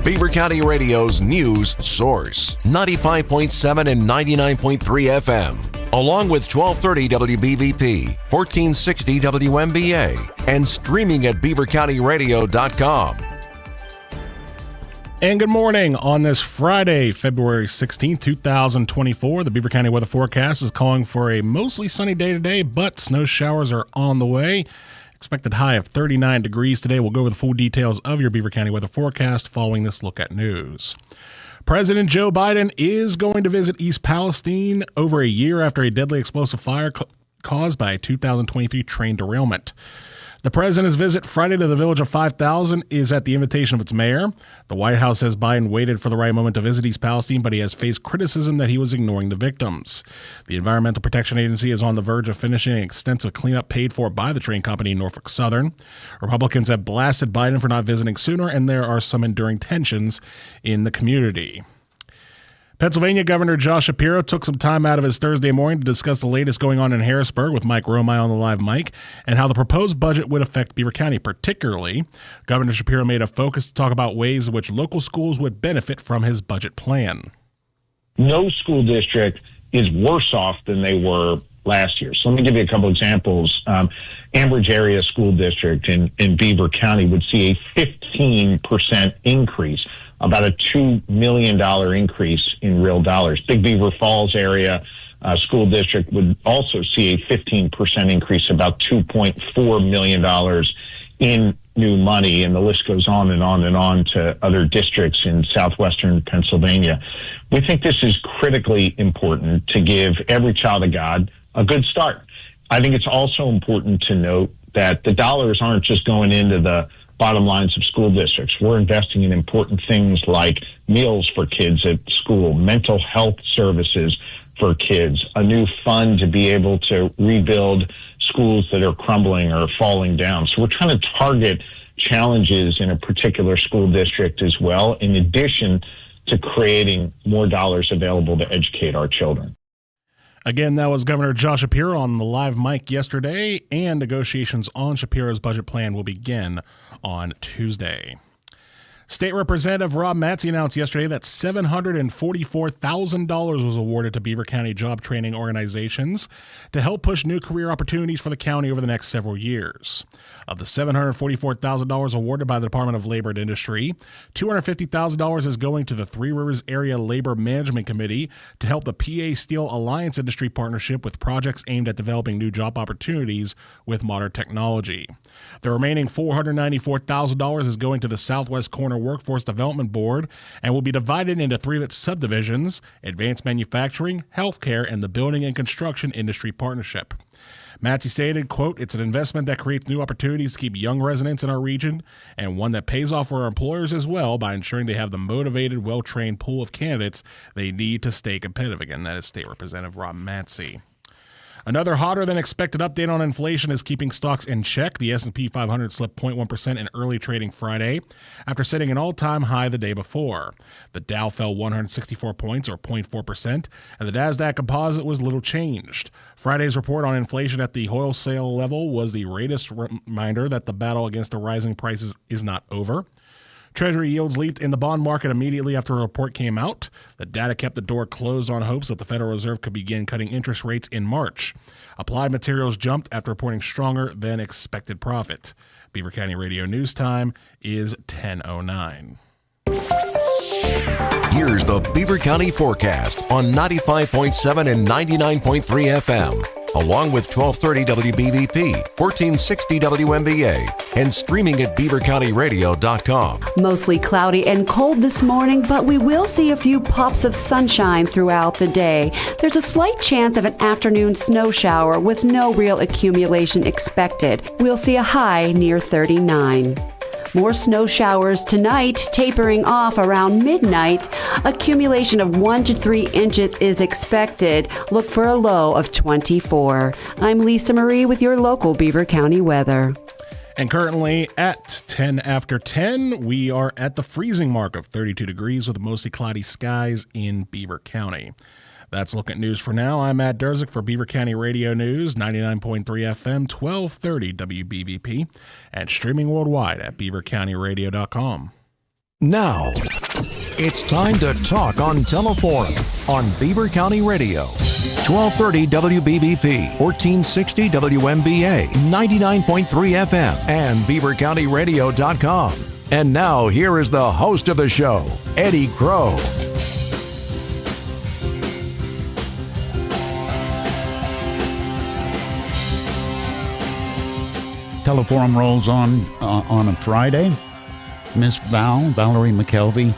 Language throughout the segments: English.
Beaver County Radio's news source, 95.7 and 99.3 FM, along with 1230 WBVP, 1460 WMBA, and streaming at beavercountyradio.com. And good morning on this Friday, February 16th, 2024. The Beaver County weather forecast is calling for a mostly sunny day today, but snow showers are on the way. Expected high of 39 degrees today. We'll go over the full details of your Beaver County weather forecast following this look at news. President Joe Biden is going to visit East Palestine over a year after a deadly explosive fire caused by a 2023 train derailment. The president's visit Friday to the village of 5,000 is at the invitation of its mayor. The White House says Biden waited for the right moment to visit East Palestine, but he has faced criticism that he was ignoring the victims. The Environmental Protection Agency is on the verge of finishing an extensive cleanup paid for by the train company Norfolk Southern. Republicans have blasted Biden for not visiting sooner, and there are some enduring tensions in the community. Pennsylvania Governor Josh Shapiro took some time out of his Thursday morning to discuss the latest going on in Harrisburg with Mike Romine on the live mic and how the proposed budget would affect Beaver County. Particularly, Governor Shapiro made a focus to talk about ways in which local schools would benefit from his budget plan. No school district is worse off than they were last year. So let me give you a couple examples. Ambridge Area School District in Beaver County would see a 15% increase, about a $2 million increase in real dollars. Big Beaver Falls Area School District would also see a 15% increase, about $2.4 million in new money, and the list goes on and on and on to other districts in southwestern Pennsylvania. We think this is critically important to give every child of God a good start. I think it's also important to note that the dollars aren't just going into the bottom lines of school districts. We're investing in important things like meals for kids at school, mental health services for kids, a new fund to be able to rebuild schools that are crumbling or falling down. So we're trying to target challenges in a particular school district as well, in addition to creating more dollars available to educate our children. Again, that was Governor Josh Shapiro on the live mic yesterday, and negotiations on Shapiro's budget plan will begin on Tuesday. State Representative Rob Matzy announced yesterday that $744,000 was awarded to Beaver County job training organizations to help push new career opportunities for the county over the next several years. Of the $744,000 awarded by the Department of Labor and Industry, $250,000 is going to the Three Rivers Area Labor Management Committee to help the PA Steel Alliance Industry Partnership with projects aimed at developing new job opportunities with modern technology. The remaining $494,000 is going to the Southwest Corner Workforce Development Board and will be divided into three of its subdivisions: advanced manufacturing, healthcare, and the building and construction industry partnership. Matzy stated, quote, "It's an investment that creates new opportunities to keep young residents in our region, and one that pays off for our employers as well by ensuring they have the motivated, well-trained pool of candidates they need to stay competitive." Again, that is State Representative Rob Matzy. Another hotter than expected update on inflation is keeping stocks in check. The S&P 500 slipped 0.1% in early trading Friday after setting an all-time high the day before. The Dow fell 164 points, or 0.4%, and the NASDAQ composite was little changed. Friday's report on inflation at the wholesale level was the latest reminder that the battle against the rising prices is not over. Treasury yields leaped in the bond market immediately after a report came out. The data kept the door closed on hopes that the Federal Reserve could begin cutting interest rates in March. Applied Materials jumped after reporting stronger than expected profit. Beaver County Radio News Time is 10:09. Here's the Beaver County forecast on 95.7 and 99.3 FM, along with 1230 WBVP, 1460 WMBA, and streaming at beavercountyradio.com. Mostly cloudy and cold this morning, but we will see a few pops of sunshine throughout the day. There's a slight chance of an afternoon snow shower with no real accumulation expected. We'll see a high near 39. More snow showers tonight, tapering off around midnight. Accumulation of 1 to 3 inches is expected. Look for a low of 24. I'm Lisa Marie with your local Beaver County weather. And currently at 10 after 10, we are at the freezing mark of 32 degrees with mostly cloudy skies in Beaver County. That's Look at News for now. I'm Matt Derzik for Beaver County Radio News, 99.3 FM, 1230 WBVP, and streaming worldwide at beavercountyradio.com. Now, it's time to talk on Teleforum on Beaver County Radio. 1230 WBVP, 1460 WMBA, 99.3 FM, and BeaverCountyRadio.com. And now, here is the host of the show, Eddie Crow. Teleforum rolls on a Friday. Miss Valerie McKelvey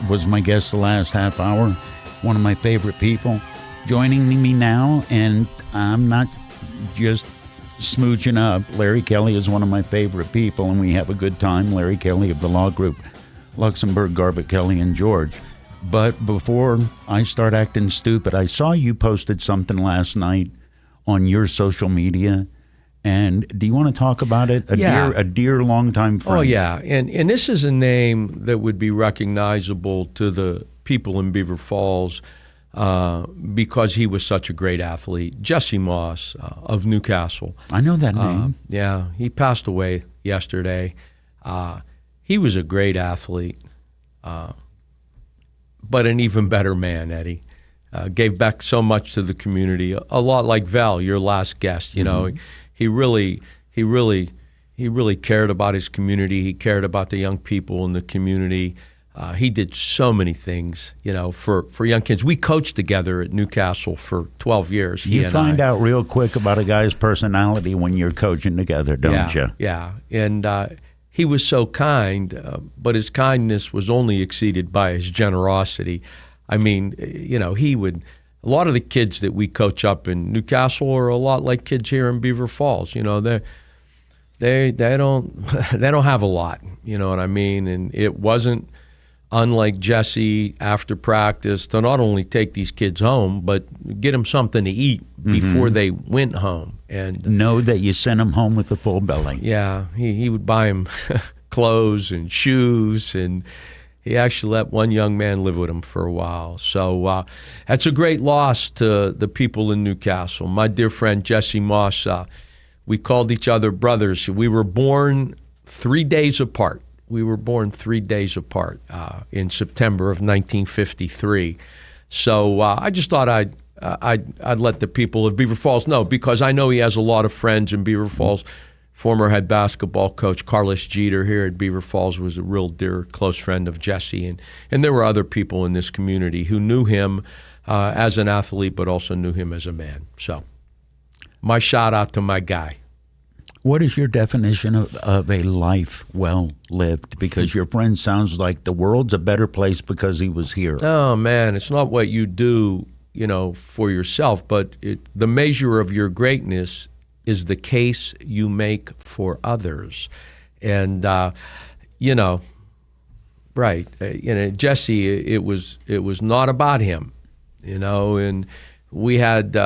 was my guest the last half hour. One of my favorite people. Joining me now, and I'm not just smooching up. Larry Kelly is one of my favorite people, and we have a good time. Larry Kelly of the law group, Luxembourg, Garbutt, Kelly, and George. But before I start acting stupid, I saw you posted something last night on your social media. And do you want to talk about it? A dear longtime friend. Oh, yeah. And this is a name that would be recognizable to the people in Beaver Falls because he was such a great athlete. Jesse Moss of Newcastle. I know that name. Yeah, he passed away yesterday. He was a great athlete, but an even better man, Eddie. Gave back so much to the community, a lot like Val, your last guest. You know, he really cared about his community. He cared about the young people in the community. He did so many things, you know, for young kids. We coached together at Newcastle for 12 years. You find out real quick about a guy's personality when you're coaching together, don't you? Yeah, and he was so kind, but his kindness was only exceeded by his generosity. I mean, you know, a lot of the kids that we coach up in Newcastle are a lot like kids here in Beaver Falls. You know, they don't have a lot. You know what I mean? And it wasn't unlike Jesse after practice to not only take these kids home, but get them something to eat before they went home. And know that you sent them home with a full belly. Yeah, he would buy them clothes and shoes, and he actually let one young man live with him for a while. So that's a great loss to the people in Newcastle. My dear friend Jesse Moss, we called each other brothers. We were born 3 days apart. In September of 1953. So I just thought I'd let the people of Beaver Falls know, because I know he has a lot of friends in Beaver Falls. Former head basketball coach Carlos Jeter here at Beaver Falls was a real dear, close friend of Jesse. And there were other people in this community who knew him as an athlete, but also knew him as a man. So my shout out to my guy. What is your definition of a life well lived? Because your friend sounds like the world's a better place because he was here. Oh, man, it's not what you do, you know, for yourself, but the measure of your greatness is the case you make for others. And, you know, right, you know, Jesse, it was not about him, you know, and we had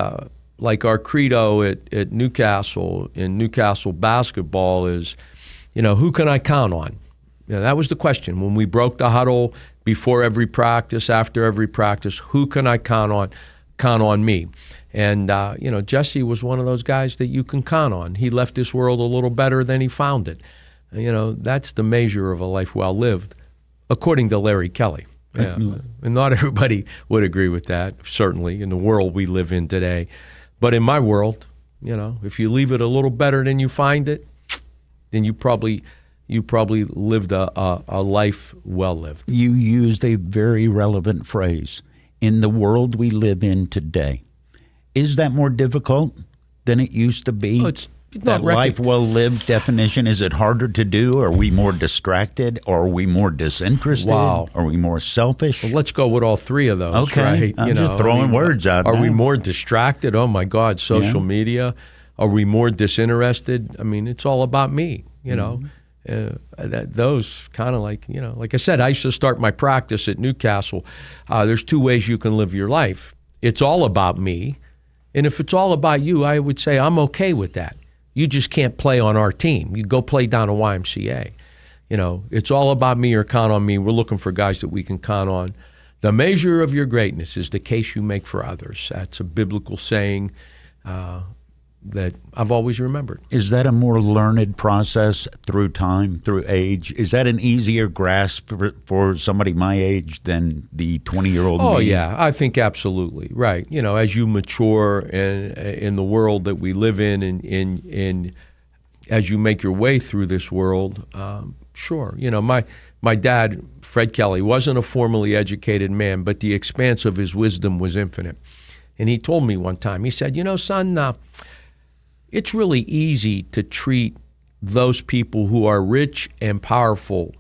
like our credo at Newcastle, in Newcastle basketball is, you know, who can I count on? You know, that was the question. When we broke the huddle before every practice, after every practice, who can I count on? Count on me. And, you know, Jesse was one of those guys that you can count on. He left this world a little better than he found it. You know, that's the measure of a life well lived, according to Larry Kelly. Yeah. And not everybody would agree with that, certainly, in the world we live in today. But in my world, you know, if you leave it a little better than you find it, then you probably lived a life well lived. You used a very relevant phrase. In the world we live in today. Is that more difficult than it used to be? Oh, it's that life well lived definition, is it harder to do? Are we more distracted? Or are we more disinterested? Wow. Are we more selfish? Well, let's go with all three of those. Okay, right? I'm just throwing words out. Are now. we more distracted? Oh my God, social media. Are we more disinterested? I mean, it's all about me. You know, those kind of like, you know, like I said, I used to start my practice at Newcastle. There's two ways you can live your life. It's all about me. And if it's all about you, I would say I'm okay with that. You just can't play on our team. You go play down a YMCA. You know, it's all about me or count on me. We're looking for guys that we can count on. The measure of your greatness is the case you make for others. That's a biblical saying. that I've always remembered. Is that a more learned process through time, through age? Is that an easier grasp for somebody my age than the 20-year-old Oh, me? yeah, I think absolutely. Right. As you mature in the world that we live in as you make your way through this world, sure. My dad, Fred Kelly, wasn't a formally educated man, but the expanse of his wisdom was infinite. And he told me one time, he said, son, it's really easy to treat those people who are rich and powerful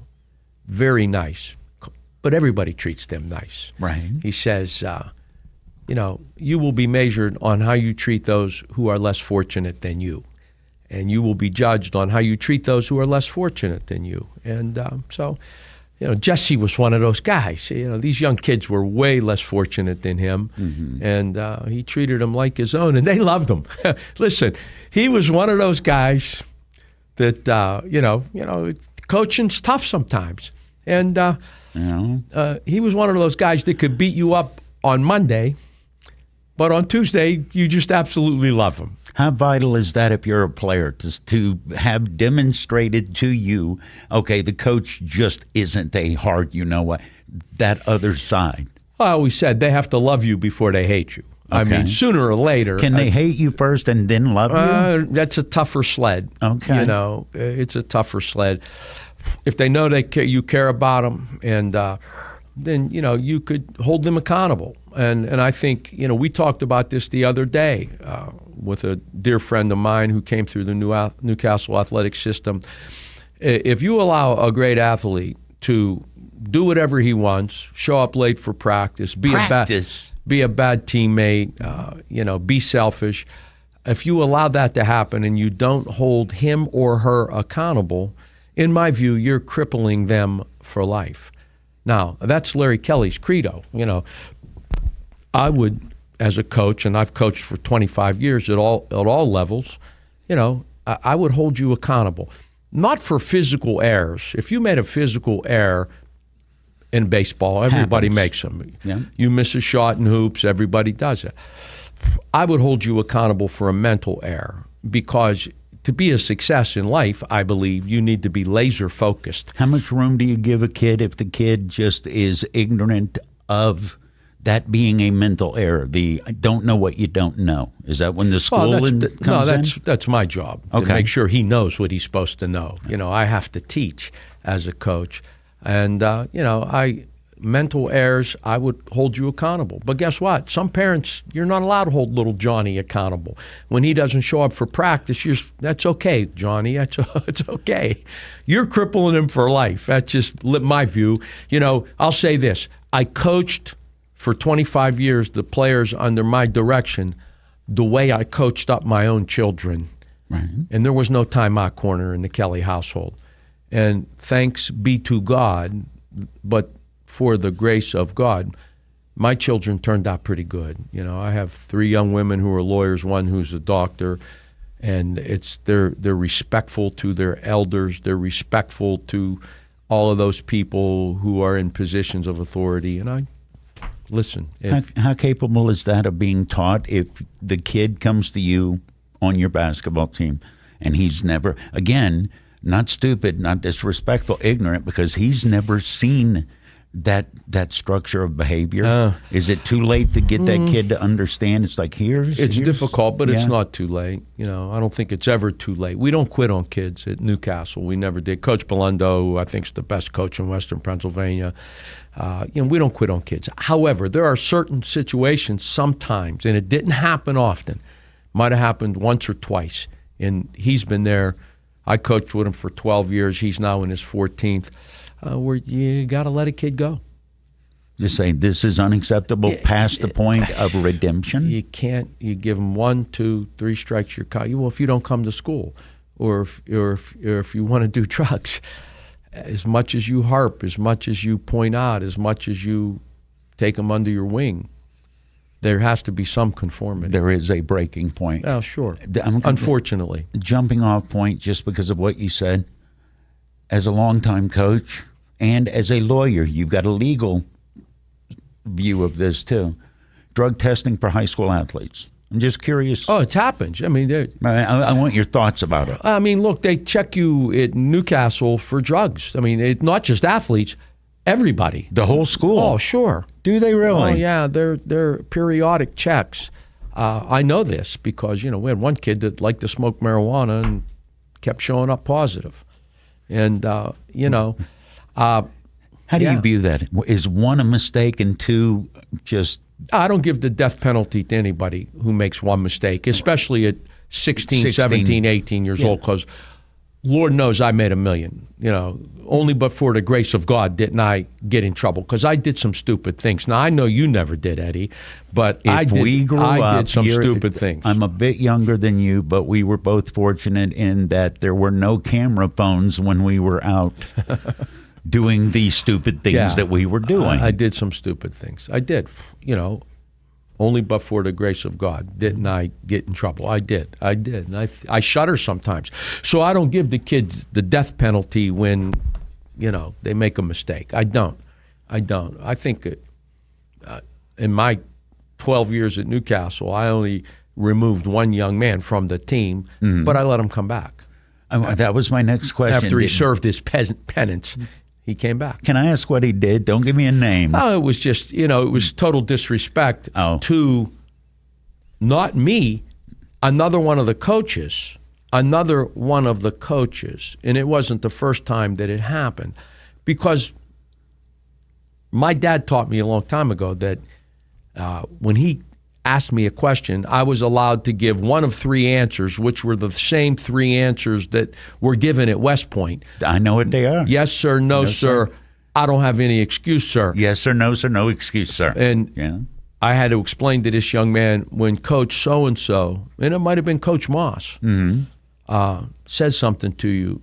very nice, but everybody treats them nice. Right. He says, you will be measured on how you treat those who are less fortunate than you. And you will be judged on how you treat those who are less fortunate than you. And so Jesse was one of those guys. These young kids were way less fortunate than him, and he treated them like his own, and they loved him. Listen, he was one of those guys that coaching's tough sometimes, and he was one of those guys that could beat you up on Monday, but on Tuesday you just absolutely love him. How vital is that if you're a player to have demonstrated to you, okay, the coach just isn't a hard, that other side? I always said they have to love you before they hate you. Okay. I mean, sooner or later. Can they hate you first and then love you? That's a tougher sled. Okay. It's a tougher sled. If they know you care about them, and then, you could hold them accountable. And I think, we talked about this the other day with a dear friend of mine who came through the Newcastle athletic system. If you allow a great athlete to do whatever he wants, show up late for practice, be a bad teammate, be selfish, if you allow that to happen and you don't hold him or her accountable, in my view, you're crippling them for life. Now, that's Larry Kelly's credo. I would, as a coach, and I've coached for 25 years at all levels, I would hold you accountable. Not for physical errors. If you made a physical error in baseball, everybody makes them. Yeah. You miss a shot in hoops, everybody does it. I would hold you accountable for a mental error, because to be a success in life, I believe you need to be laser focused. How much room do you give a kid if the kid just is ignorant of that being a mental error? I don't know what you don't know. Is that when the school comes in? That's my job, to make sure he knows what he's supposed to know. I have to teach as a coach. And, mental errors, I would hold you accountable. But guess what? Some parents, you're not allowed to hold little Johnny accountable. When he doesn't show up for practice, that's okay, Johnny. It's okay. You're crippling him for life. That's just my view. I'll say this. I coached for 25 years the players under my direction the way I coached up my own children. Right. And there was no timeout corner in the Kelly household. And thanks be to God, but for the grace of God, my children turned out pretty good. I have 3 young women who are lawyers, one who's a doctor, and they're respectful to their elders. They're respectful to all of those people who are in positions of authority. And I listen. How capable is that of being taught if the kid comes to you on your basketball team and he's never, again, not stupid, not disrespectful, ignorant, because he's never seen that structure of behavior? Is it too late to get that kid to understand? It's like, here's difficult, but it's not too late. I don't think it's ever too late. We don't quit on kids at Newcastle. We never did. Coach Belundo, who I think is the best coach in Western Pennsylvania, we don't quit on kids. However, there are certain situations sometimes, and it didn't happen often, might have happened once or twice, and he's been there. I coached with him for 12 years. He's now in his 14th. Where you got to let a kid go. Just say, this is unacceptable, past the point of redemption? You can't. You give them 1, 2, 3 strikes, you're caught. Well, if you don't come to school, or if you want to do drugs, as much as you harp, as much as you point out, as much as you take them under your wing, there has to be some conformity. There is a breaking point. Oh, sure. Unfortunately. Jumping off point just because of what you said, as a longtime coach and as a lawyer, you've got a legal view of this too. Drug testing for high school athletes. I'm just curious. Oh, it happens. I mean, I want your thoughts about it. I mean, look, they check you at Newcastle for drugs. I mean, not just athletes, everybody. The whole school? Oh, sure. Do they really? Oh, yeah. They're periodic checks. I know this because, we had one kid that liked to smoke marijuana and kept showing up positive. And, How do you view that? Is one a mistake and two just... I don't give the death penalty to anybody who makes one mistake, especially at 16, 17, 18 years old, because Lord knows I made a million. Only but for the grace of God didn't I get in trouble, because I did some stupid things. Now, I know you never did, Eddie, but I did some stupid things. I'm a bit younger than you, but we were both fortunate in that there were no camera phones when we were out doing these stupid things that we were doing. I did some stupid things. I did. Only but for the grace of God didn't I get in trouble. I did. And I shudder sometimes. So I don't give the kids the death penalty when, they make a mistake. I don't. I think in my 12 years at Newcastle, I only removed one young man from the team, but I let him come back. That was my next question. After he served his penance, he came back. Can I ask what he did? Don't give me a name. Oh, it was just, it was total disrespect to not me, another one of the coaches. And it wasn't the first time that it happened, because my dad taught me a long time ago that when he asked me a question, I was allowed to give one of three answers, which were the same three answers that were given at West Point. I know what they are. Yes, sir. No, sir. I don't have any excuse, sir. Yes, sir. No, sir. No excuse, sir. And I had to explain to this young man, when Coach so-and-so, and it might have been Coach Moss, says something to you,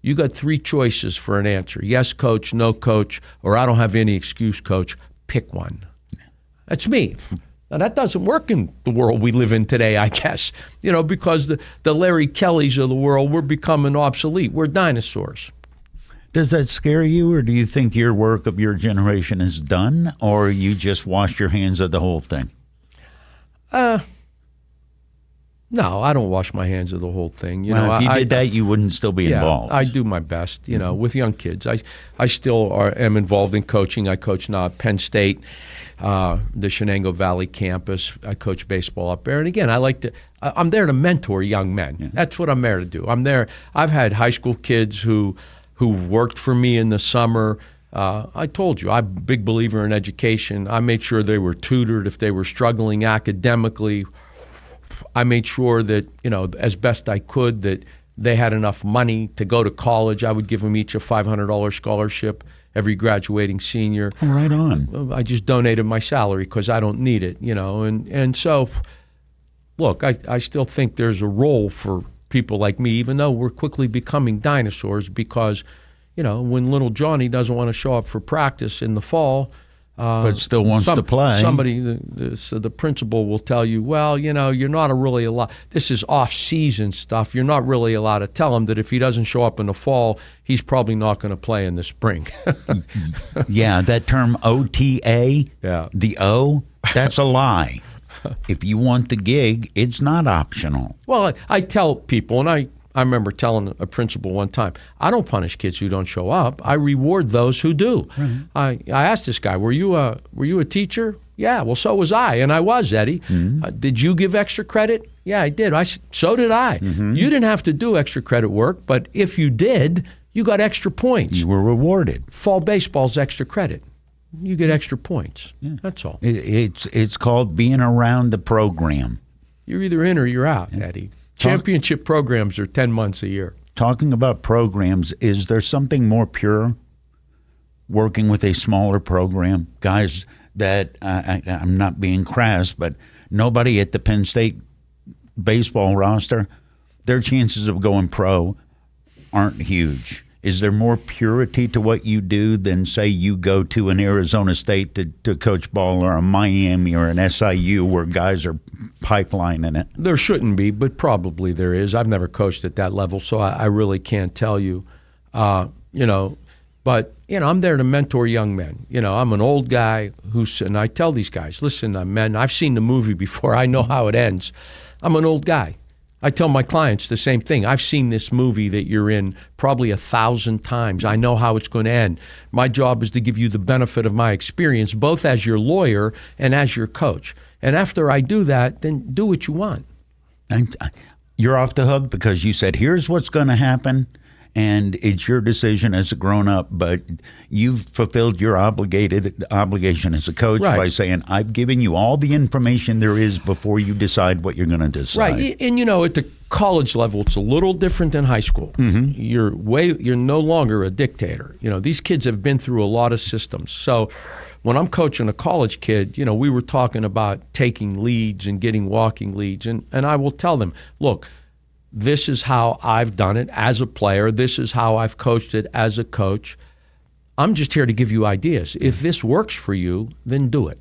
you got three choices for an answer. Yes, coach, no, coach, or I don't have any excuse, coach. Pick one. That's me. Now, that doesn't work in the world we live in today, I guess, because the Larry Kellys of the world, we're becoming obsolete. We're dinosaurs. Does that scare you, or do you think your work of your generation is done, or you just wash your hands of the whole thing? No, I don't wash my hands of the whole thing. If you did that, you wouldn't still be involved. I do my best, with young kids. I still am involved in coaching. I coach now at Penn State, the Shenango Valley campus. I coach baseball up there. And again, I'm there to mentor young men. Yeah. That's what I'm there to do. I'm there. I've had high school kids who've worked for me in the summer. I told you, I'm a big believer in education. I made sure they were tutored if they were struggling academically. I made sure that, as best I could, that they had enough money to go to college. I would give them each a $500 scholarship every graduating senior. Oh, right on. I just donated my salary because I don't need it, And so, look, I still think there's a role for people like me, even though we're quickly becoming dinosaurs, because, when little Johnny doesn't want to show up for practice in the fall, but still wants to play. Somebody, the principal will tell you, well, you're not really allowed. This is off-season stuff. You're not really allowed to tell him that if he doesn't show up in the fall, he's probably not going to play in the spring. Yeah, that term OTA, the O, that's a lie. If you want the gig, it's not optional. Well, I tell people, and I remember telling a principal one time, I don't punish kids who don't show up. I reward those who do. Right. I asked this guy, were you a teacher? Yeah, well, so was I, and I was, Eddie. Mm-hmm. Did you give extra credit? Yeah, I did. So did I. Mm-hmm. You didn't have to do extra credit work, but if you did, you got extra points. You were rewarded. Fall baseball's extra credit. You get extra points. Yeah. That's all. It's called being around the program. You're either in or you're out, Eddie. Championship programs are 10 months a year. Talking about programs, is there something more pure working with a smaller program? Guys that, I'm not being crass, but nobody at the Penn State baseball roster, their chances of going pro aren't huge. Is there more purity to what you do than, say, you go to an Arizona State to coach ball, or a Miami or an SIU where guys are pipelining it? There shouldn't be, but probably there is. I've never coached at that level, so I really can't tell you. But But, I'm there to mentor young men. I'm an old guy and I tell these guys, listen, men, I've seen the movie before. I know how it ends. I'm an old guy. I tell my clients the same thing. I've seen this movie that you're in probably 1,000 times. I know how it's going to end. My job is to give you the benefit of my experience, both as your lawyer and as your coach. And after I do that, then do what you want. You're off the hook because you said, here's what's going to happen, and it's your decision as a grown-up, but you've fulfilled your obligation as a coach by saying, I've given you all the information there is before you decide what you're going to decide. Right, and at the college level, it's a little different than high school. Mm-hmm. You're no longer a dictator. These kids have been through a lot of systems. So when I'm coaching a college kid, we were talking about taking leads and getting walking leads, and I will tell them, look, this is how I've done it as a player. This is how I've coached it as a coach. I'm just here to give you ideas. If this works for you, then do it.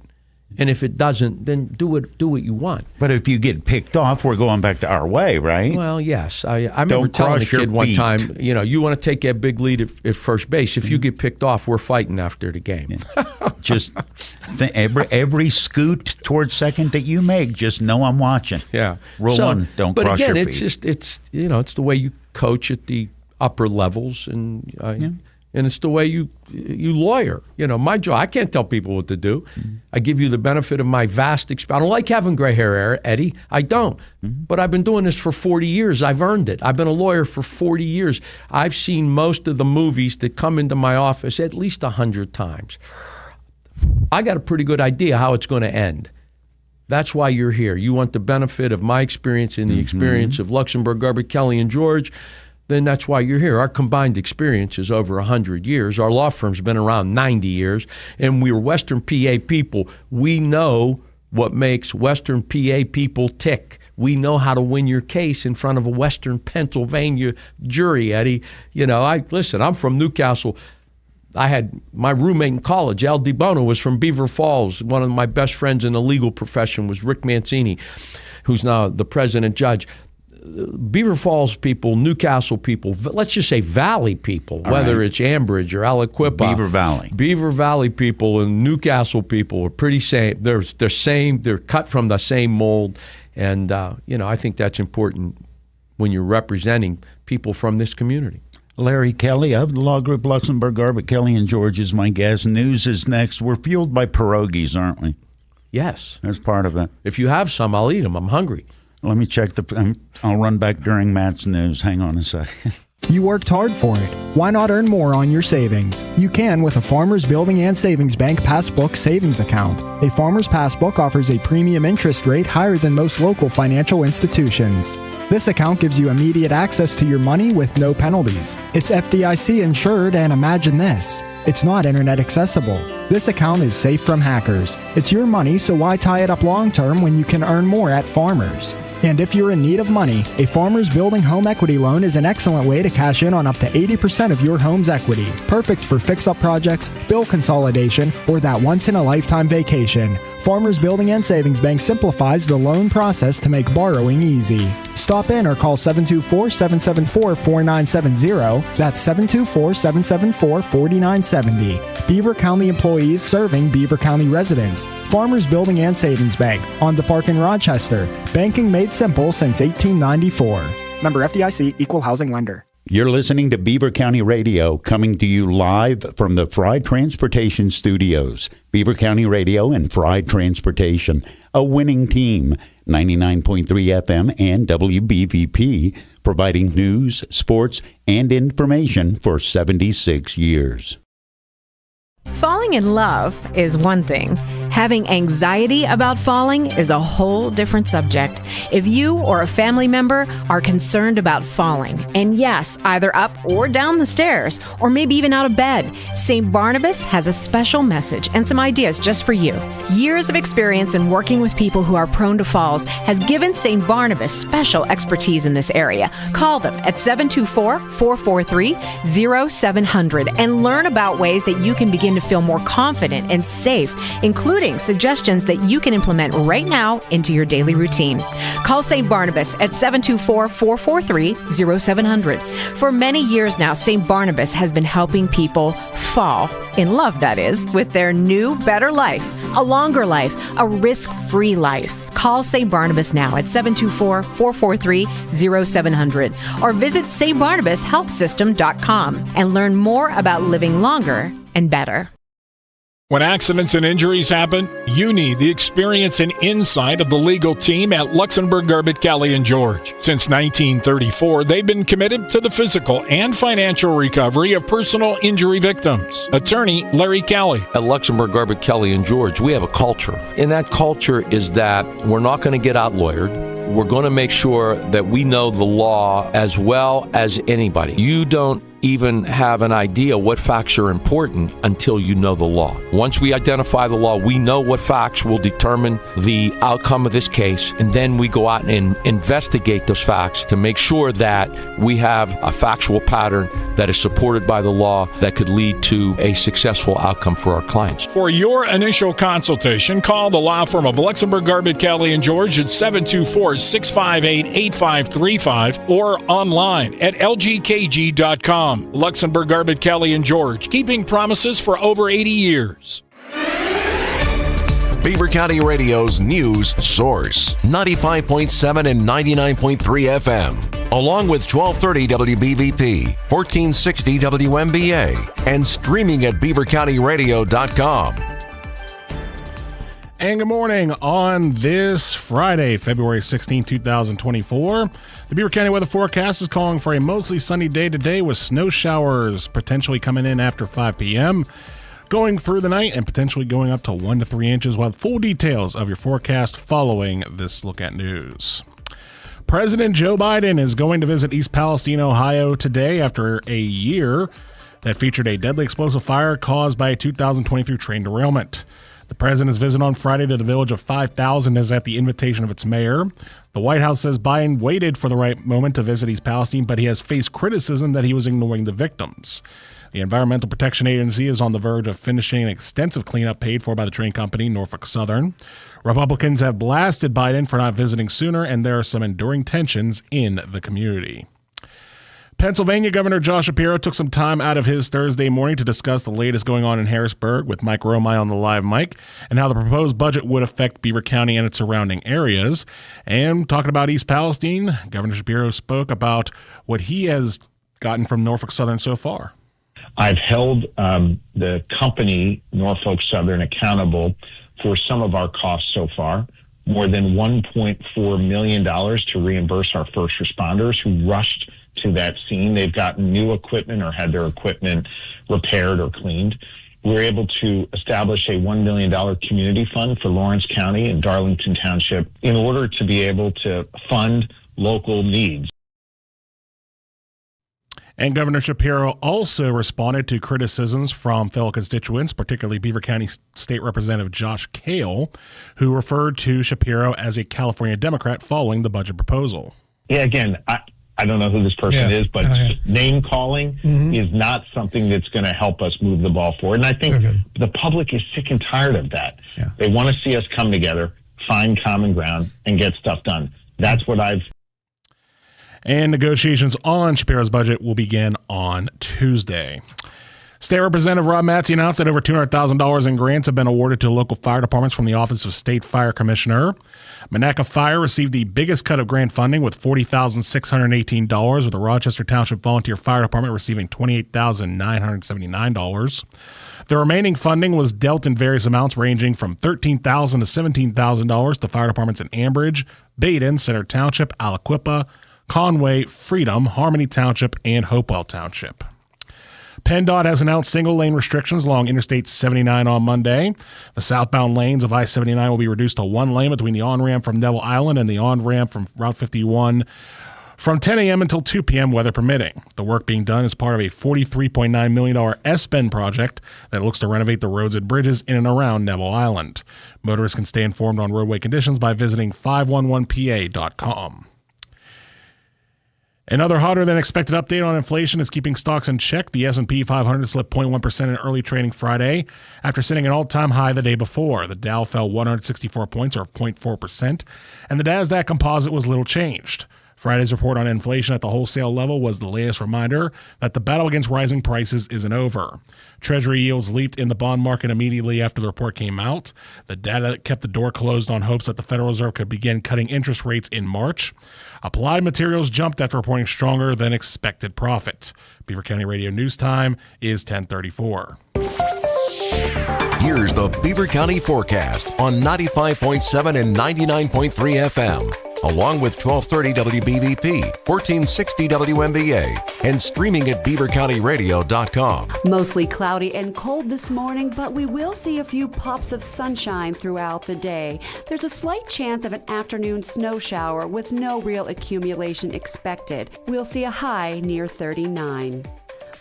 And if it doesn't, then do what you want. But if you get picked off, we're going back to our way, right? Well, yes. I remember telling a kid one time, you want to take that big lead at first base. If you get picked off, we're fighting after the game. Just every scoot towards second that you make, just know I'm watching. Yeah. Roll on, don't cross your feet. But again, it's the way you coach at the upper levels, and it's the way you lawyer. My job, I can't tell people what to do. Mm-hmm. I give you the benefit of my vast experience. I don't like having gray hair, Eddie. I don't. Mm-hmm. But I've been doing this for 40 years. I've earned it. I've been a lawyer for 40 years. I've seen most of the movies that come into my office at least 100 times. I got a pretty good idea how it's going to end. That's why you're here. You want the benefit of my experience and the experience of Luxembourg, Garber, Kelly, and George. Then that's why you're here. Our combined experience is over 100 years. Our law firm's been around 90 years, and we're Western PA people. We know what makes Western PA people tick. We know how to win your case in front of a Western Pennsylvania jury, Eddie. Listen, I'm from Newcastle. I had my roommate in college, Al DiBono, was from Beaver Falls. One of my best friends in the legal profession was Rick Mancini, who's now the president judge. Beaver Falls people, Newcastle people, let's just say Valley people, whether it's Ambridge or Aliquippa. Beaver Valley people and Newcastle people are pretty same. They're same. They're cut from the same mold, and I think that's important when you're representing people from this community. Larry Kelly of the Law Group Luxembourg, Garber, Kelly, and George is my guest. News is next. We're fueled by pierogies, aren't we? Yes. That's part of it. If you have some, I'll eat them. I'm hungry. Let me check I'll run back during Matt's news. Hang on a second. You worked hard for it. Why not earn more on your savings? You can with a Farmers Building and Savings Bank Passbook Savings Account. A Farmers Passbook offers a premium interest rate higher than most local financial institutions. This account gives you immediate access to your money with no penalties. It's FDIC insured, and imagine this: it's not internet accessible. This account is safe from hackers. It's your money, so why tie it up long term when you can earn more at Farmers? And if you're in need of money, a Farmers Building Home Equity Loan is an excellent way to cash in on up to 80% of your home's equity. Perfect for fix-up projects, bill consolidation, or that once-in-a-lifetime vacation. Farmers Building and Savings Bank simplifies the loan process to make borrowing easy. Stop in or call 724-774-4970. That's 724-774-4970. Beaver County employees serving Beaver County residents. Farmers Building and Savings Bank on the Park in Rochester. Banking made simple since 1894. Member FDIC, Equal Housing Lender. You're listening to Beaver County Radio, coming to you live from the Fry Transportation Studios. Beaver County Radio and Fry Transportation, a winning team. 99.3 FM and WBVP, providing news, sports, and information for 76 years. Falling in love is one thing. Having anxiety about falling is a whole different subject. If you or a family member are concerned about falling, and yes, either up or down the stairs, or maybe even out of bed, St. Barnabas has a special message and some ideas just for you. Years of experience in working with people who are prone to falls has given St. Barnabas special expertise in this area. Call them at 724-443-0700 and learn about ways that you can begin to feel more confident and safe, including including suggestions that you can implement right now into your daily routine. Call St. Barnabas at 724-443-0700. For many years now, St. Barnabas has been helping people fall in love, that is, with their new, better life, a longer life, a risk-free life. Call St. Barnabas now at 724-443-0700 or visit stbarnabashealthsystem.com and learn more about living longer and better. When accidents and injuries happen, you need the experience and insight of the legal team at Luxembourg, Garbett, Kelly & George. Since 1934, they've been committed to the physical and financial recovery of personal injury victims. Attorney Larry Kelly. At Luxembourg, Garbett, Kelly & George, we have a culture. And that culture is that we're not going to get out-lawyered. We're going to make sure that we know the law as well as anybody. You don't even have an idea what facts are important until you know the law. Once we identify the law, we know what facts will determine the outcome of this case, and then we go out and investigate those facts to make sure that we have a factual pattern that is supported by the law that could lead to a successful outcome for our clients. For your initial consultation, call the law firm of Luxembourg, Garbett, Kelly & George at 724-658-8535 or online at L.G.K.G.com. Luxembourg, Garbett, Kelly & George, keeping promises for over 80 years. Beaver County Radio's news source, 95.7 and 99.3 FM, along with 1230 WBVP, 1460 WMBA, and streaming at beavercountyradio.com. And good morning on this Friday, February 16, 2024. The Beaver County weather forecast is calling for a mostly sunny day today with snow showers potentially coming in after 5 p.m., going through the night and potentially going up to 1 to 3 inches. We'll have full details of your forecast following this look at news. President Joe Biden is going to visit East Palestine, Ohio today after a year that featured a deadly explosive fire caused by a 2023 train derailment. The president's visit on Friday to the village of 5,000 is at the invitation of its mayor. The White House says Biden waited for the right moment to visit East Palestine, but he has faced criticism that he was ignoring the victims. The Environmental Protection Agency is on the verge of finishing an extensive cleanup paid for by the train company, Norfolk Southern. Republicans have blasted Biden for not visiting sooner, and there are some enduring tensions in the community. Pennsylvania Governor Josh Shapiro took some time out of his Thursday morning to discuss the latest going on in Harrisburg with Mike Romay on the live mic and how the proposed budget would affect Beaver County and its surrounding areas. And talking about East Palestine, Governor Shapiro spoke about what he has gotten from Norfolk Southern so far. I've held the company, Norfolk Southern, accountable for some of our costs so far, more than $1.4 million to reimburse our first responders who rushed to that scene. They've gotten new equipment or had their equipment repaired or cleaned. We're able to establish a $1 million community fund for Lawrence County and Darlington Township in order to be able to fund local needs. And Governor Shapiro also responded to criticisms from fellow constituents, particularly Beaver County State Representative Josh Kale, who referred to Shapiro as a California Democrat following the budget proposal. Yeah, again, I don't know who this person is, but name calling is not something that's going to help us move the ball forward. And I think the public is sick and tired of that. Yeah. They want to see us come together, find common ground, and get stuff done. That's what I've... And negotiations on Shapiro's budget will begin on Tuesday. State Representative Rob Matzey announced that over $200,000 in grants have been awarded to local fire departments from the Office of State Fire Commissioner. Monaca Fire received the biggest cut of grant funding with $40,618, with the Rochester Township Volunteer Fire Department receiving $28,979. The remaining funding was dealt in various amounts ranging from $13,000 to $17,000 to fire departments in Ambridge, Baden, Center Township, Aliquippa, Conway, Freedom, Harmony Township, and Hopewell Township. PennDOT has announced single-lane restrictions along Interstate 79 on Monday. The southbound lanes of I-79 will be reduced to one lane between the on-ramp from Neville Island and the on-ramp from Route 51 from 10 a.m. until 2 p.m., weather permitting. The work being done is part of a $43.9 million S-Bend project that looks to renovate the roads and bridges in and around Neville Island. Motorists can stay informed on roadway conditions by visiting 511pa.com. Another hotter than expected update on inflation is keeping stocks in check. The S&P 500 slipped 0.1% in early trading Friday after setting an all-time high the day before. The Dow fell 164 points, or 0.4%, and the Nasdaq Composite was little changed. Friday's report on inflation at the wholesale level was the latest reminder that the battle against rising prices isn't over. Treasury yields leaped in the bond market immediately after the report came out. The data kept the door closed on hopes that the Federal Reserve could begin cutting interest rates in March. Applied Materials jumped after reporting stronger than expected profits. Beaver County Radio News Time is 10:34. Here's the Beaver County forecast on 95.7 and 99.3 FM, along with 1230 WBVP, 1460 WMBA, and streaming at beavercountyradio.com. Mostly cloudy and cold this morning, but we will see a few pops of sunshine throughout the day. There's a slight chance of an afternoon snow shower with no real accumulation expected. We'll see a high near 39.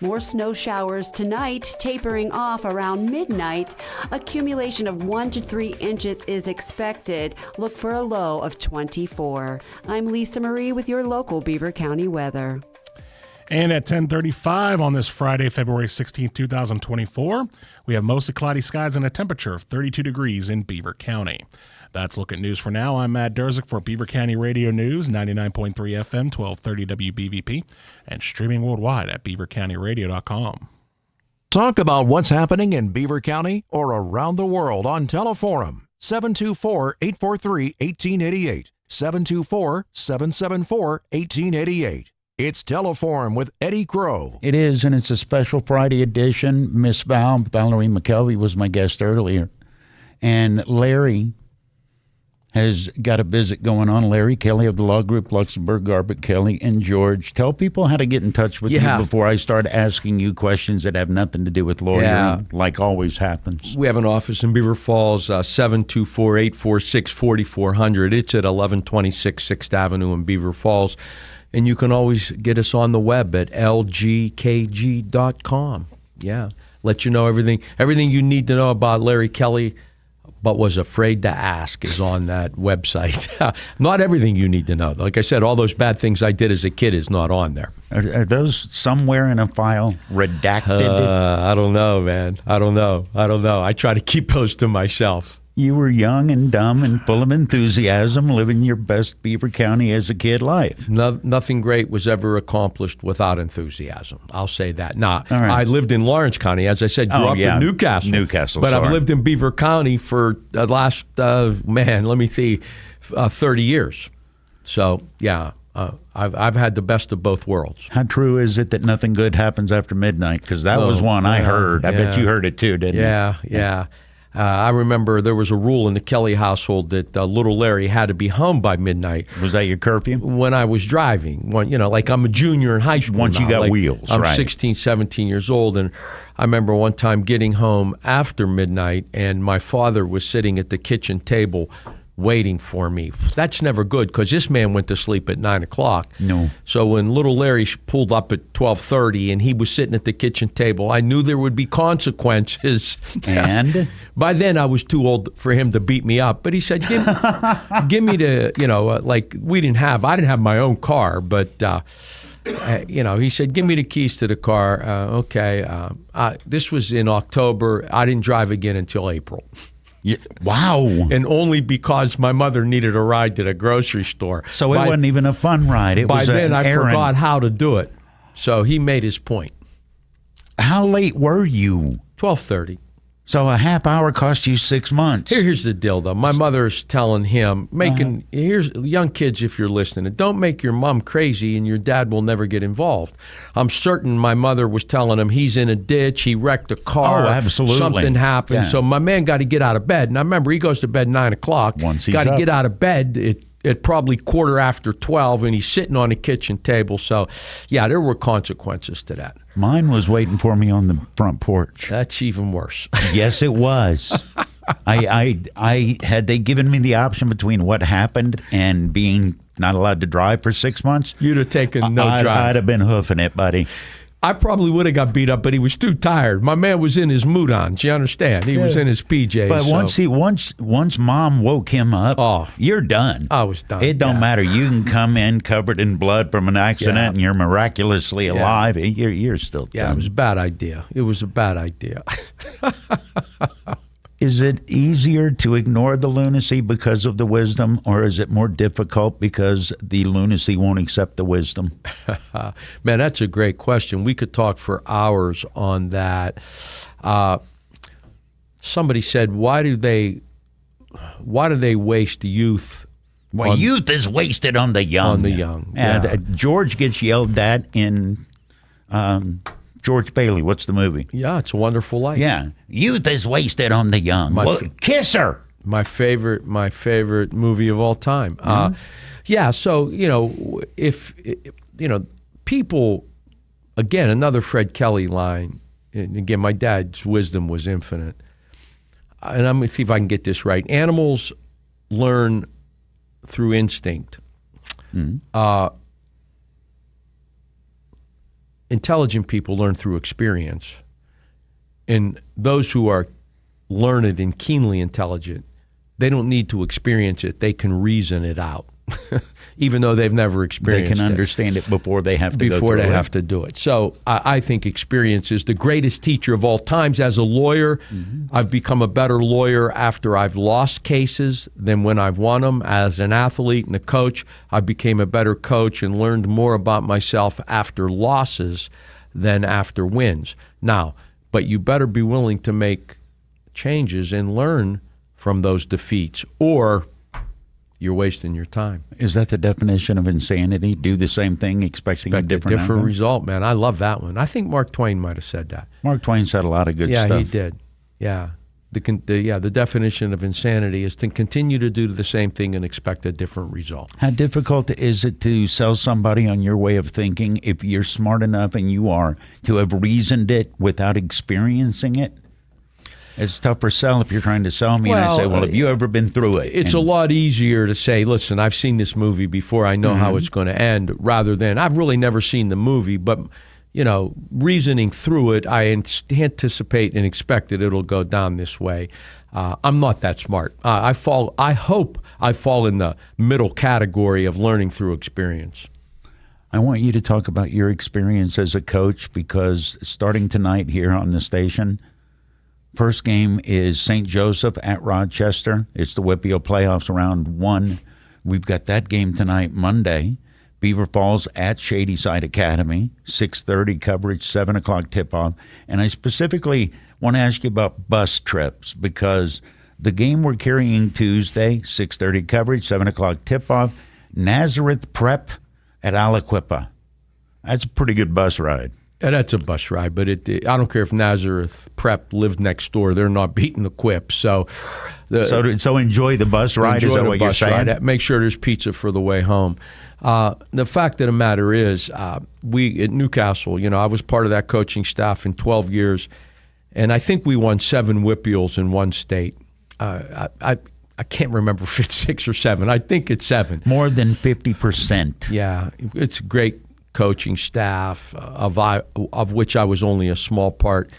More snow showers tonight, tapering off around midnight. Accumulation of 1 to 3 inches is expected. Look for a low of 24. I'm Lisa Marie with your local Beaver County weather. And at 10:35 on this Friday, February 16, 2024, we have mostly cloudy skies and a temperature of 32 degrees in Beaver County. That's Look at News for now. I'm Matt Durzik for Beaver County Radio News, 99.3 FM, 1230 WBVP, and streaming worldwide at beavercountyradio.com. Talk about what's happening in Beaver County or around the world on Teleforum. 724-843-1888. 724-774-1888. It's Teleforum with Eddie Crow. It is, and it's a special Friday edition. Miss Valerie McKelvey was my guest earlier. And Larry has got a visit going on. Larry Kelly of the Law Group, Luxembourg, Garbett, Kelly, and George. Tell people how to get in touch with you before I start asking you questions that have nothing to do with lawyering, like always happens. We have an office in Beaver Falls, 724-846-4400. It's at 1126 6th Avenue in Beaver Falls. And you can always get us on the web at L.G.K.G.com. Yeah, let you know everything you need to know about Larry Kelly, but was afraid to ask, is on that website. Not everything you need to know. Like I said, all those bad things I did as a kid is not on there. Are those somewhere in a file redacted? I don't know, man. I don't know. I try to keep those to myself. You were young and dumb and full of enthusiasm, living your best Beaver County as a kid life. Nothing great was ever accomplished without enthusiasm. I'll say that. Now, I lived in Lawrence County. As I said, grew up in Newcastle. But I've lived in Beaver County for the last, 30 years. So, yeah, I've had the best of both worlds. How true is it that nothing good happens after midnight? Because that was one I heard. I bet you heard it too, didn't you? Yeah. I remember there was a rule in the Kelly household that little Larry had to be home by midnight. Was that your curfew? When I was driving. Like I'm a junior in high school Once now. You got wheels, I'm right. 16, 17 years old, and I remember one time getting home after midnight, and my father was sitting at the kitchen table waiting for me. That's never good because this man went to sleep at 9 o'clock. No. So when little Larry pulled up at 12:30 and he was sitting at the kitchen table, I knew there would be consequences. And? By then I was too old for him to beat me up. But he said, give me the, I didn't have my own car, but, he said, give me the keys to the car. Okay. This was in October. I didn't drive again until April. Yeah. Wow. And only because my mother needed a ride to the grocery store. So it wasn't even a fun ride. It was an errand. By then I forgot how to do it. So he made his point. How late were you? 12:30. So a half hour cost you 6 months. Here's the deal, though. My mother's telling him, here's young kids, if you're listening, don't make your mom crazy and your dad will never get involved. I'm certain my mother was telling him he's in a ditch, he wrecked a car. Oh, absolutely. Something happened. Yeah. So my man got to get out of bed. And I remember he goes to bed 9 o'clock. Once he's got to up. get out of bed at probably 12:15, and he's sitting on the kitchen table. So, yeah, there were consequences to that. Mine was waiting for me on the front porch. That's even worse. Yes, it was. I had they given me the option between what happened and being not allowed to drive for 6 months, You'd have taken no drive. I'd have been hoofing it, buddy. I probably would have got beat up, but he was too tired. My man was in his mood-ons. You understand? He was in his PJs. But once Mom woke him up, you're done. I was done. It don't matter. You can come in covered in blood from an accident, and you're miraculously alive. You're still done. Yeah, it was a bad idea. It was a bad idea. Is it easier to ignore the lunacy because of the wisdom, or is it more difficult because the lunacy won't accept the wisdom? Man, that's a great question. We could talk for hours on that. Somebody said, why do they waste youth? Well, youth is wasted on the young. On the young. And George gets yelled at in George Bailey. What's the movie? Yeah, It's a Wonderful Life. Yeah. Youth is wasted on the young. Kiss her. My favorite movie of all time. So, if people, again, another Fred Kelly line, and again, my dad's wisdom was infinite. And I'm going to see if I can get this right. Animals learn through instinct. Intelligent people learn through experience. And those who are learned and keenly intelligent, they don't need to experience it. They can reason it out, even though they've never experienced it. They can understand it before they have to go through it. Before they have to do it. So I think experience is the greatest teacher of all times. As a lawyer, I've become a better lawyer after I've lost cases than when I've won them. As an athlete and a coach, I became a better coach and learned more about myself after losses than after wins. Now, but you better be willing to make changes and learn from those defeats, or you're wasting your time. Is that the definition of insanity? Do the same thing, expecting a different outcome? Result, man. I love that one. I think Mark Twain might have said that. Mark Twain said a lot of good stuff. Yeah, he did. Yeah. The definition of insanity is to continue to do the same thing and expect a different result. How difficult is it to sell somebody on your way of thinking if you're smart enough, and you are, to have reasoned it without experiencing it? It's tougher sell if you're trying to sell me, and I say, have you ever been through it? It's a lot easier to say, listen, I've seen this movie before, I know how it's going to end, rather than, I've really never seen the movie, but, reasoning through it, I anticipate and expect that it'll go down this way. I'm not that smart. I hope I fall in the middle category of learning through experience. I want you to talk about your experience as a coach, because starting tonight here on the station, first game is St. Joseph at Rochester. It's the WPIAL playoffs, round 1. We've got that game tonight, Monday. Beaver Falls at Shadyside Academy, 6:30 coverage, 7 o'clock tip-off. And I specifically want to ask you about bus trips, because the game we're carrying Tuesday, 6:30 coverage, 7 o'clock tip-off, Nazareth Prep at Aliquippa. That's a pretty good bus ride. And that's a bus ride, but I don't care if Nazareth Prep lived next door. They're not beating the Quip. So enjoy the bus ride, is that what you're saying? Ride. Make sure there's pizza for the way home. The fact of the matter is, we at Newcastle, I was part of that coaching staff in 12 years, and I think we won 7 WPIALs in one state. I can't remember if it's 6 or 7. I think it's 7. More than 50%. Yeah, it's great coaching staff, of which I was only a small part,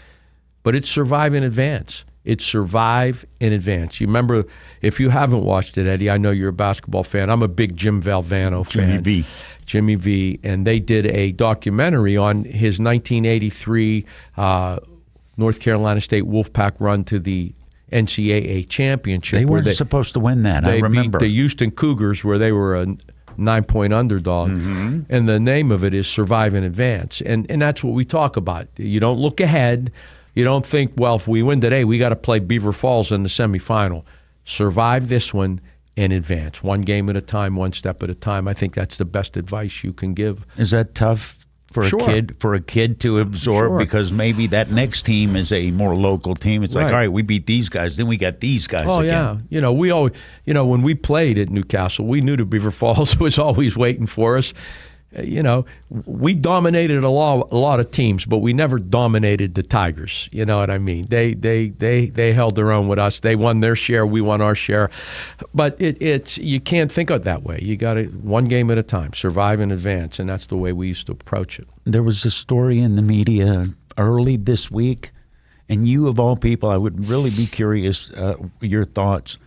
but it's survive in advance. It's survive in advance. You remember, if you haven't watched it, Eddie, I know you're a basketball fan. I'm a big Jim Valvano fan. Jimmy V. And they did a documentary on his 1983 North Carolina State Wolfpack run to the NCAA championship. They weren't supposed to win that, I remember. They beat the Houston Cougars, where they were a 9-point underdog. And the name of it is Survive in Advance. And that's what we talk about. You don't look ahead. You don't think, well, if we win today, we got to play Beaver Falls in the semifinal. Survive this one in advance. One game at a time, one step at a time. I think that's the best advice you can give. Is that tough for a kid to absorb? Because maybe that next team is a more local team. It's like, all right, we beat these guys, then we got these guys again. Yeah. We always, when we played at Newcastle, we knew the Beaver Falls was always waiting for us. we dominated a lot of teams, but we never dominated the Tigers. You know what I mean? They held their own with us. They won their share. We won our share. But it's you can't think of it that way. You got to one game at a time, survive and advance, and that's the way we used to approach it. There was a story in the media early this week, and you of all people, I would really be curious your thoughts.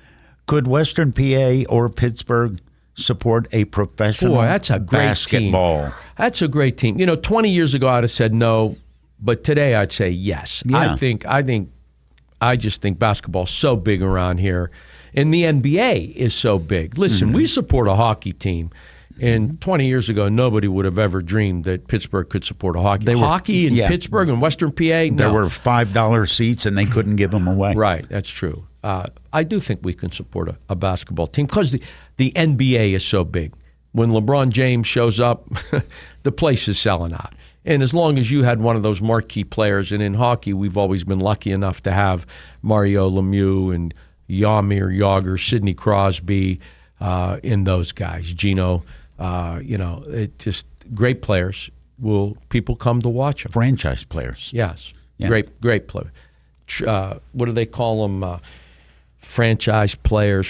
Could Western PA or Pittsburgh support a professional that's a great basketball team. That's a great team. 20 years ago I'd have said no, but today I'd say yes. Yeah. I just think basketball's so big around here, and the NBA is so big. Listen, we support a hockey team. And 20 years ago, nobody would have ever dreamed that Pittsburgh could support a hockey. Hockey in Pittsburgh and Western PA? No. There were $5 seats, and they couldn't give them away. Right, that's true. I do think we can support a basketball team because the NBA is so big. When LeBron James shows up, the place is selling out. And as long as you had one of those marquee players, and in hockey, we've always been lucky enough to have Mario Lemieux and Jaromir Jagr, Sidney Crosby, in those guys, Gino. It just great players. People come to watch them? Franchise players. Yes, yeah. Great player. What do they call them? Franchise players.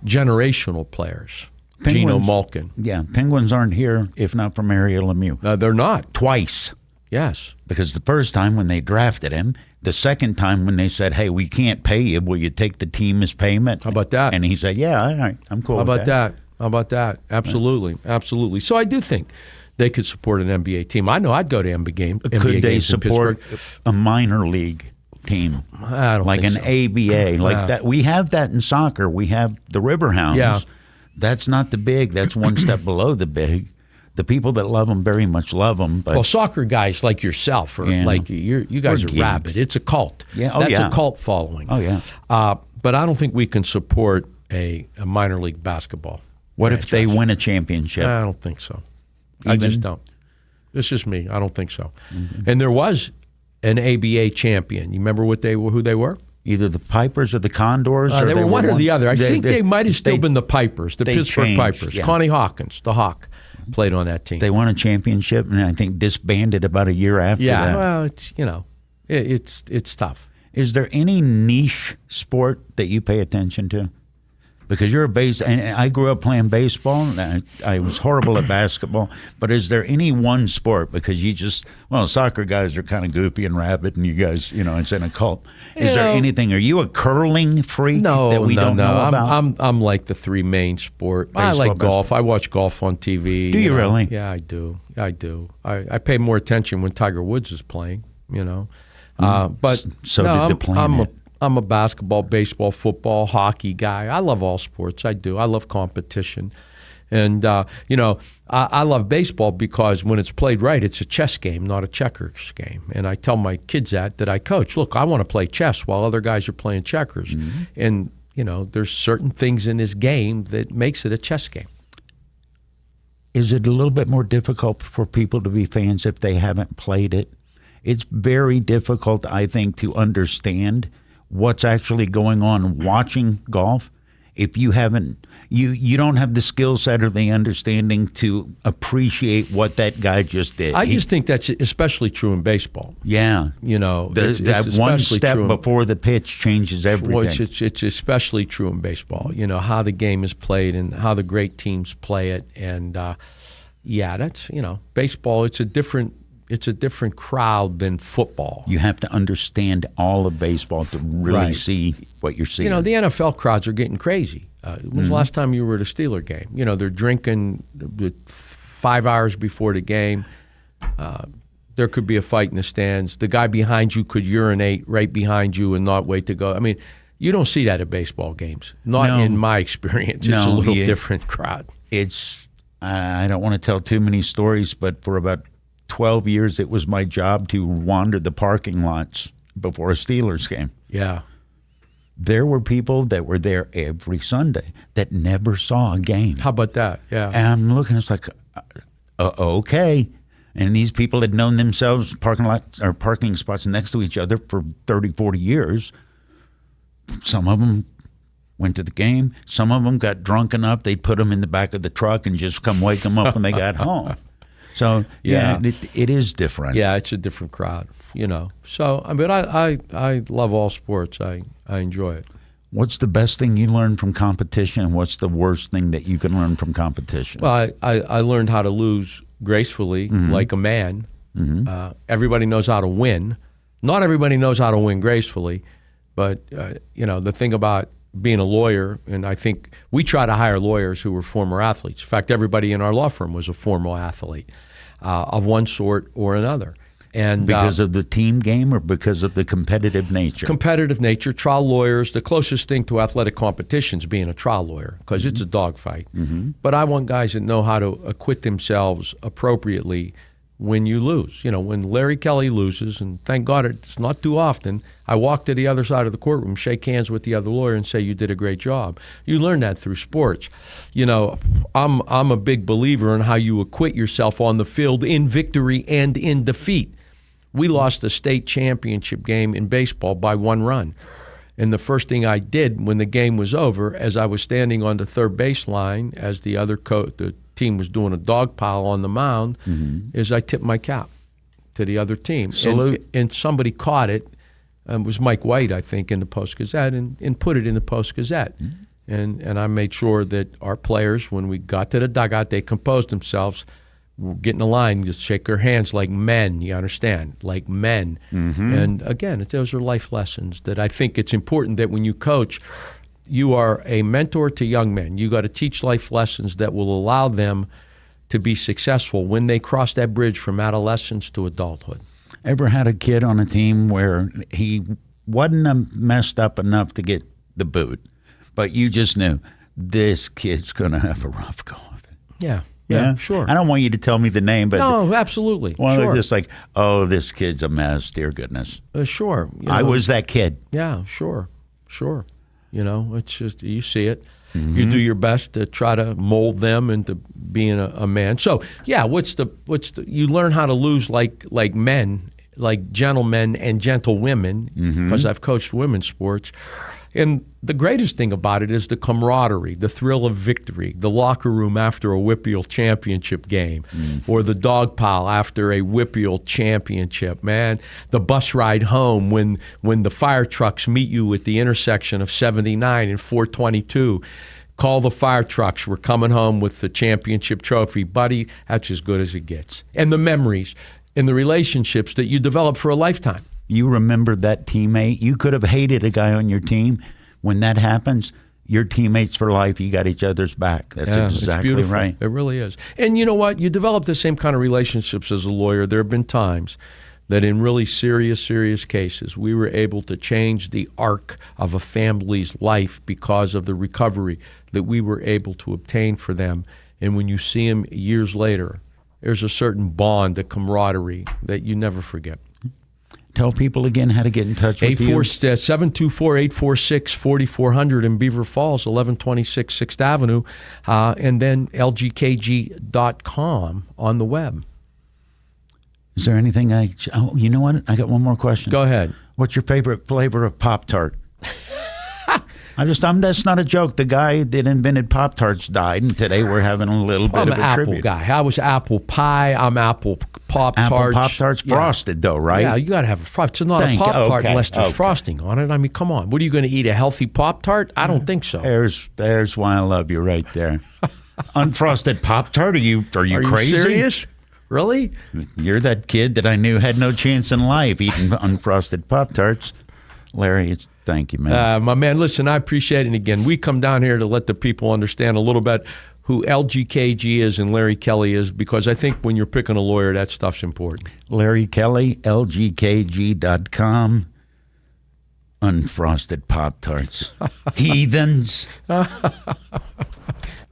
Generational players. Gino Malkin. Yeah, Penguins aren't here if not for Mario Lemieux. They're not. Twice. Yes. Because the first time when they drafted him, the second time when they said, hey, we can't pay you, will you take the team as payment? How about that? And he said, yeah, all right, I'm cool with that. How about that? Absolutely. Absolutely. So I do think they could support an NBA team. I know I'd go to NBA games. Could they support a minor league team? I don't like think an ABA, like that. We have that in soccer. We have the Riverhounds. Yeah. That's not the big. That's one step below the big. The people that love them very much love them. But soccer guys like yourself, or like you guys are rabid. It's a cult. Yeah. That's a cult following. Oh, yeah. But I don't think we can support a minor league basketball. What if they win a championship? I don't think so. I just don't. This is me. I don't think so. Mm-hmm. And there was an ABA champion. You remember who they were? Either the Pipers or the Condors? Or they were one or the other. I think they might have still been the Pipers, the Pittsburgh changed, Pipers. Yeah. Connie Hawkins, the Hawk, played on that team. They won a championship and I think disbanded about a year after that. Yeah, well, it's tough. Is there any niche sport that you pay attention to? Because you're and I grew up playing baseball. I was horrible at basketball. But is there any one sport? Because soccer guys are kind of goofy and rabid, and you guys, it's in a cult. Is there anything? Are you a curling freak that we don't know about? I'm like the three main sport. I like golf. I watch golf on TV. Do you really? Yeah, I do. I pay more attention when Tiger Woods is playing. But so did the planet. I'm a basketball, baseball, football, hockey guy. I love all sports. I do. I love competition. And, I love baseball because when it's played right, it's a chess game, not a checkers game. And I tell my kids that I coach, look, I want to play chess while other guys are playing checkers. Mm-hmm. And, there's certain things in this game that makes it a chess game. Is it a little bit more difficult for people to be fans if they haven't played it? It's very difficult, I think, to understand what's actually going on watching golf if you haven't you don't have the skill set or the understanding to appreciate what that guy just did. I just think that's especially true in baseball. Yeah. It's one step before the pitch changes everything. It's especially true in baseball, how the game is played and how the great teams play it. And, that's, baseball, it's a different crowd than football. You have to understand all of baseball to really see what you're seeing. The NFL crowds are getting crazy. When was the last time you were at a Steeler game? They're drinking 5 hours before the game. There could be a fight in the stands. The guy behind you could urinate right behind you and not wait to go. I mean, you don't see that at baseball games. Not in my experience. It's a little different crowd. I don't want to tell too many stories, but for about 12 years, it was my job to wander the parking lots before a Steelers game. Yeah. There were people that were there every Sunday that never saw a game. How about that? Yeah. And I'm looking, it's like, okay. And these people had known themselves parking spots next to each other for 30, 40 years. Some of them went to the game. Some of them got drunk enough, they'd put them in the back of the truck and just come wake them up when they got home. So, it is different. Yeah, it's a different crowd, So, I mean, I love all sports. I enjoy it. What's the best thing you learned from competition, and what's the worst thing that you can learn from competition? Well, I learned how to lose gracefully, like a man. Everybody knows how to win. Not everybody knows how to win gracefully, but, the thing about being a lawyer, and I think we try to hire lawyers who were former athletes. In fact, everybody in our law firm was a former athlete of one sort or another. And because of the team game or because of the competitive nature? Competitive nature. Trial lawyers, the closest thing to athletic competition is being a trial lawyer because it's a dogfight. But I want guys that know how to acquit themselves appropriately when you lose. When Larry Kelly loses, and thank God it's not too often, I walk to the other side of the courtroom, shake hands with the other lawyer, and say, you did a great job. You learn that through sports. I'm a big believer in how you acquit yourself on the field in victory and in defeat. We lost a state championship game in baseball by 1 run. And the first thing I did when the game was over, as I was standing on the third baseline, as the team was doing a dog pile on the mound, is I tipped my cap to the other team. Salute. And somebody caught it. It was Mike White, I think, in the Post-Gazette, and put it in the Post-Gazette. And I made sure that our players, when we got to the dugout, they composed themselves, get in the line, just shake their hands like men, you understand, like men. And again, those are life lessons that I think it's important that when you coach, you are a mentor to young men. You got to teach life lessons that will allow them to be successful when they cross that bridge from adolescence to adulthood. Ever had a kid on a team where he wasn't messed up enough to get the boot, but you just knew this kid's going to have a rough go of it? Yeah, sure. I don't want you to tell me the name, but no, absolutely. Well, sure. Just like, oh, this kid's a mess. Dear goodness. Sure. I was that kid. Yeah, sure. It's just you see it. You do your best to try to mold them into being a man. So yeah, what's the you learn how to lose like men, like gentlemen and gentlewomen, because I've coached women's sports. And the greatest thing about it is the camaraderie, the thrill of victory, the locker room after a WPIAL championship game, or the dog pile after a WPIAL championship, man. The bus ride home when the fire trucks meet you at the intersection of 79 and 422. Call the fire trucks. We're coming home with the championship trophy. Buddy, that's as good as it gets. And the memories and the relationships that you develop for a lifetime. You remember that teammate. You could have hated a guy on your team. When that happens, you're teammates for life. You got each other's back. That's exactly right. It really is. And you know what? You develop the same kind of relationships as a lawyer. There have been times that in really serious cases, we were able to change the arc of a family's life because of the recovery that we were able to obtain for them. And when you see them years later, there's a certain bond, a camaraderie that you never forget. Tell people again how to get in touch with you. 724-846-4400 in Beaver Falls, 1126 6th Avenue, and then L.G.K.G.com on the web. Is there anything you know what? I got one more question. Go ahead. What's your favorite flavor of Pop-Tart? that's not a joke. The guy that invented Pop-Tarts died, and today we're having a little bit of a tribute. I'm an apple guy. I was apple pie. I'm apple Pop-Tarts. Apple Pop-Tarts frosted, though, right? Yeah, you got to have a frosting. It's not a Pop-Tart unless there's frosting on it. I mean, come on. What are you going to eat, a healthy Pop-Tart? I don't think so. There's why I love you right there. Unfrosted Pop-Tart? Are you crazy? Are you serious? Really? You're that kid that I knew had no chance in life eating unfrosted Pop-Tarts. Larry, thank you, man. My man, listen, I appreciate it. And again, we come down here to let the people understand a little bit who L.G.K.G. is and Larry Kelly is, because I think when you're picking a lawyer, that stuff's important. Larry Kelly, LGKG.com. Unfrosted Pop-Tarts. Heathens.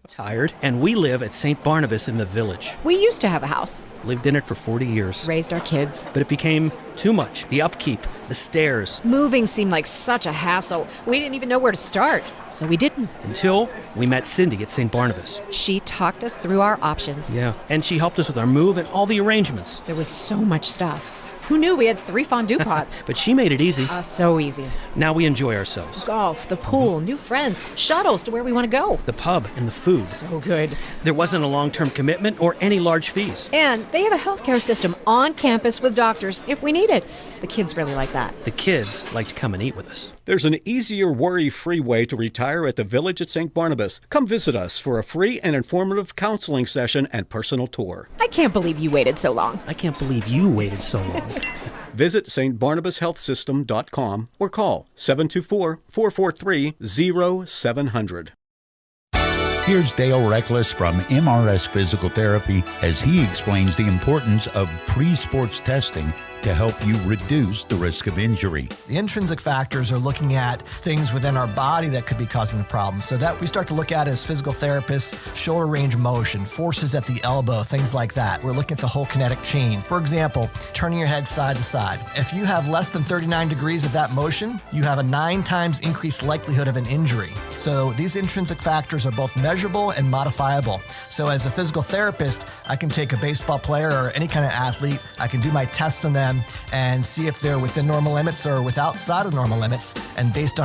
Tired, and we live at St. Barnabas in the Village. We used to have a house. Lived in it for 40 years. Raised our kids. But it became too much. The upkeep, the stairs. Moving seemed like such a hassle. We didn't even know where to start, so we didn't. Until we met Cindy at St. Barnabas. She talked us through our options. Yeah, and she helped us with our move and all the arrangements. There was so much stuff. Who knew we had 3 fondue pots? But she made it easy. So easy. Now we enjoy ourselves. Golf, the pool, new friends, shuttles to where we want to go. The pub and the food. So good. There wasn't a long-term commitment or any large fees. And they have a healthcare system on campus with doctors if we need it. The kids really like that. The kids like to come and eat with us. There's an easier, worry-free way to retire at the Village at St. Barnabas. Come visit us for a free and informative counseling session and personal tour. I can't believe you waited so long. I can't believe you waited so long. Visit stbarnabashealthsystem.com or call 724-443-0700. Here's Dale Reckless from MRS Physical Therapy as he explains the importance of pre-sports testing to help you reduce the risk of injury. The intrinsic factors are looking at things within our body that could be causing the problem. So that we start to look at as physical therapists, shoulder range of motion, forces at the elbow, things like that. We're looking at the whole kinetic chain. For example, turning your head side to side. If you have less than 39 degrees of that motion, you have a 9 times increased likelihood of an injury. So these intrinsic factors are both measurable and modifiable. So as a physical therapist, I can take a baseball player or any kind of athlete, I can do my tests on them and see if they're within normal limits or outside of normal limits, and based on